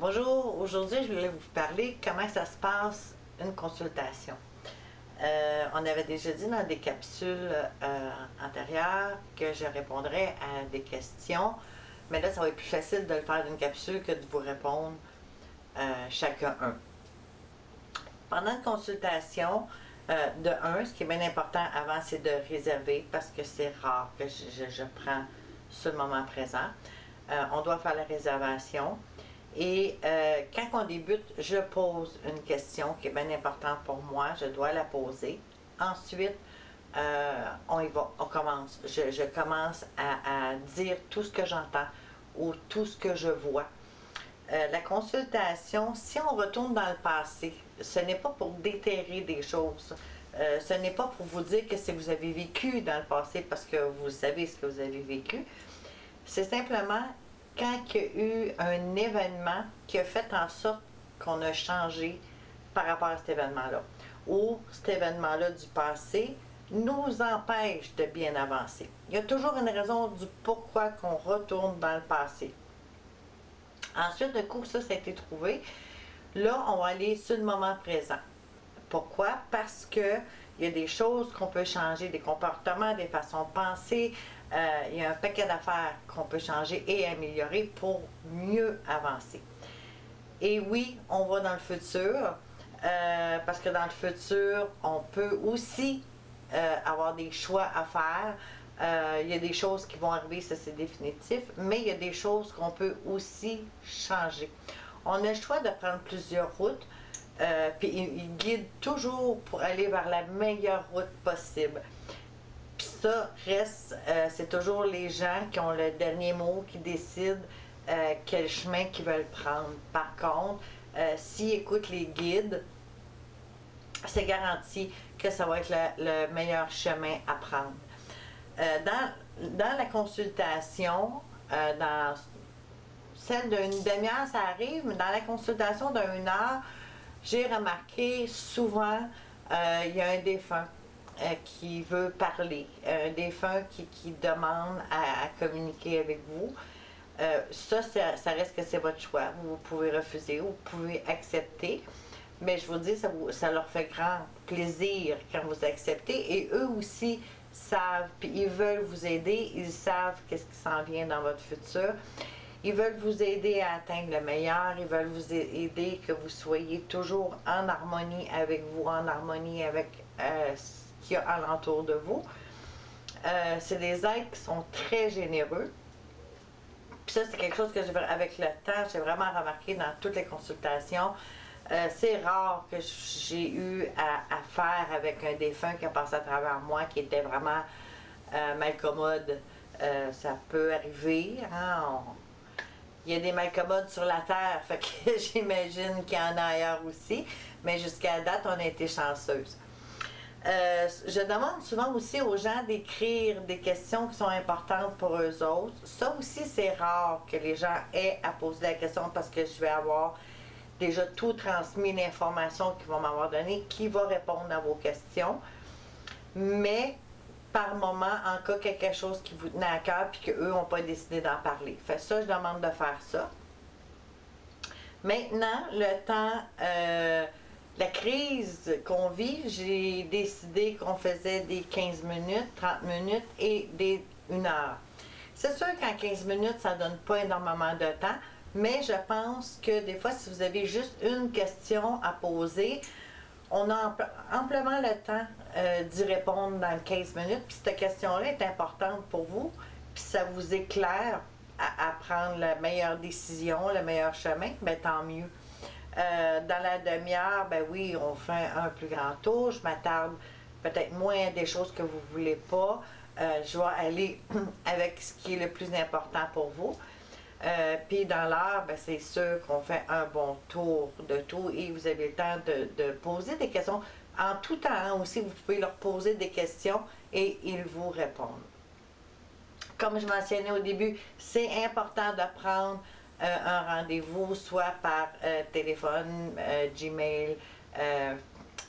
Bonjour, aujourd'hui je voulais vous parler comment ça se passe une consultation. On avait déjà dit dans des capsules antérieures que je répondrais à des questions, mais là ça va être plus facile de le faire d'une capsule que de vous répondre chacun un. Pendant une consultation, de un, ce qui est bien important avant, c'est de réserver parce que c'est rare que je prends sur le moment présent. On doit faire la réservation. Et quand on débute, je pose une question qui est bien importante pour moi. Je dois la poser. Ensuite, on y va, on commence. Je commence à dire tout ce que j'entends ou tout ce que je vois. La consultation, si on retourne dans le passé, ce n'est pas pour déterrer des choses. Ce n'est pas pour vous dire que ce que vous avez vécu dans le passé parce que vous savez ce que vous avez vécu. C'est simplement quand il y a eu un événement qui a fait en sorte qu'on a changé par rapport à cet événement-là. Ou cet événement-là du passé nous empêche de bien avancer. Il y a toujours une raison du pourquoi qu'on retourne dans le passé. Ensuite, de coup, ça a été trouvé. Là, on va aller sur le moment présent. Pourquoi? Parce que il y a des choses qu'on peut changer, des comportements, des façons de penser. Il y a un paquet d'affaires qu'on peut changer et améliorer pour mieux avancer. Et oui, on va dans le futur, parce que dans le futur, on peut aussi avoir des choix à faire. Il y a des choses qui vont arriver, ça c'est définitif, mais il y a des choses qu'on peut aussi changer. On a le choix de prendre plusieurs routes, puis il guide toujours pour aller vers la meilleure route possible. Puis ça reste, c'est toujours les gens qui ont le dernier mot, qui décident quel chemin qu'ils veulent prendre. Par contre, s'ils écoutent les guides, c'est garanti que ça va être le meilleur chemin à prendre. Dans la consultation, dans celle d'une demi-heure, ça arrive, mais dans la consultation d'une heure, j'ai remarqué souvent, il y a un défunt qui veut parler, un défunt qui demande à communiquer avec vous. Ça reste que c'est votre choix. Vous pouvez refuser ou vous pouvez accepter. Mais je vous dis, ça leur fait grand plaisir quand vous acceptez. Et eux aussi savent, puis ils veulent vous aider. Ils savent qu'est-ce qui s'en vient dans votre futur. Ils veulent vous aider à atteindre le meilleur. Ils veulent vous aider que vous soyez toujours en harmonie avec vous, en harmonie avec ce qu'il y a alentour de vous. C'est des êtres qui sont très généreux. Puis ça, c'est quelque chose que avec le temps, j'ai vraiment remarqué dans toutes les consultations. C'est rare que j'ai eu à faire avec un défunt qui a passé à travers moi, qui était vraiment malcommode. Ça peut arriver. Hein? Il y a des malcommodes sur la terre, fait que j'imagine qu'il y en a ailleurs aussi. Mais jusqu'à date, on a été chanceuses. Je demande souvent aussi aux gens d'écrire des questions qui sont importantes pour eux autres. Ça aussi, c'est rare que les gens aient à poser la question parce que je vais avoir déjà tout transmis l'information qu'ils vont m'avoir donnée, qui va répondre à vos questions. Mais par moment, en cas quelque chose qui vous tenait à cœur puis qu'eux n'ont pas décidé d'en parler. Fait ça, je demande de faire ça. Maintenant, le temps, la crise qu'on vit, j'ai décidé qu'on faisait des 15 minutes, 30 minutes et des 1 heure. C'est sûr qu'en 15 minutes, ça ne donne pas énormément de temps, mais je pense que des fois, si vous avez juste une question à poser, on a amplement le temps d'y répondre dans 15 minutes. Puis cette question-là est importante pour vous, puis ça vous éclaire à prendre la meilleure décision, le meilleur chemin, bien tant mieux. Dans la demi-heure, ben oui, on fait un plus grand tour. Je m'attarde peut-être moins à des choses que vous ne voulez pas. Je vais aller avec ce qui est le plus important pour vous. Puis dans l'heure, ben c'est sûr qu'on fait un bon tour de tout et vous avez le temps de poser des questions. En tout temps aussi, vous pouvez leur poser des questions et ils vous répondent. Comme je mentionnais au début, c'est important de prendre un rendez-vous, soit par téléphone, Gmail,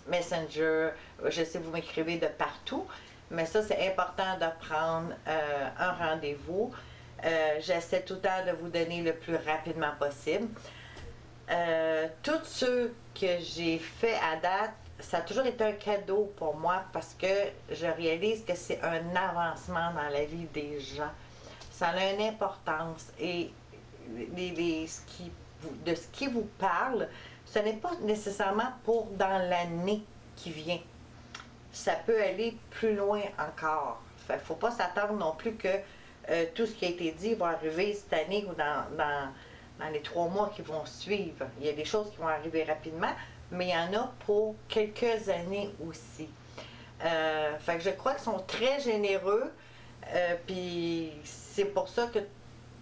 Messenger, je sais vous m'écrivez de partout, mais ça c'est important de prendre un rendez-vous. J'essaie tout le temps de vous donner le plus rapidement possible. Tous ceux que j'ai fait à date, ça a toujours été un cadeau pour moi parce que je réalise que c'est un avancement dans la vie des gens. Ça a une importance et de ce qui vous parle, ce n'est pas nécessairement pour dans l'année qui vient. Ça peut aller plus loin encore. Il ne faut pas s'attendre non plus que tout ce qui a été dit va arriver cette année ou dans les 3 mois qui vont suivre. Il y a des choses qui vont arriver rapidement, mais il y en a pour quelques années aussi. Fait que je crois qu'ils sont très généreux, puis c'est pour ça que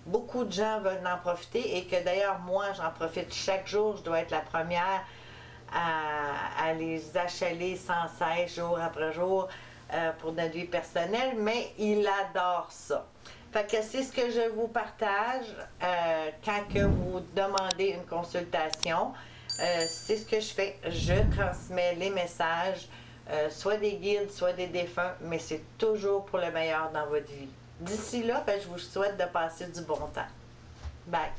beaucoup de gens veulent en profiter et que d'ailleurs moi j'en profite chaque jour. Je dois être la première à les achaler sans cesse, jour après jour, pour notre vie personnelle, mais il adore ça. Fait que c'est ce que je vous partage quand que vous demandez une consultation. C'est ce que je fais. Je transmets les messages, soit des guides, soit des défunts, mais c'est toujours pour le meilleur dans votre vie. D'ici là, ben, je vous souhaite de passer du bon temps. Bye!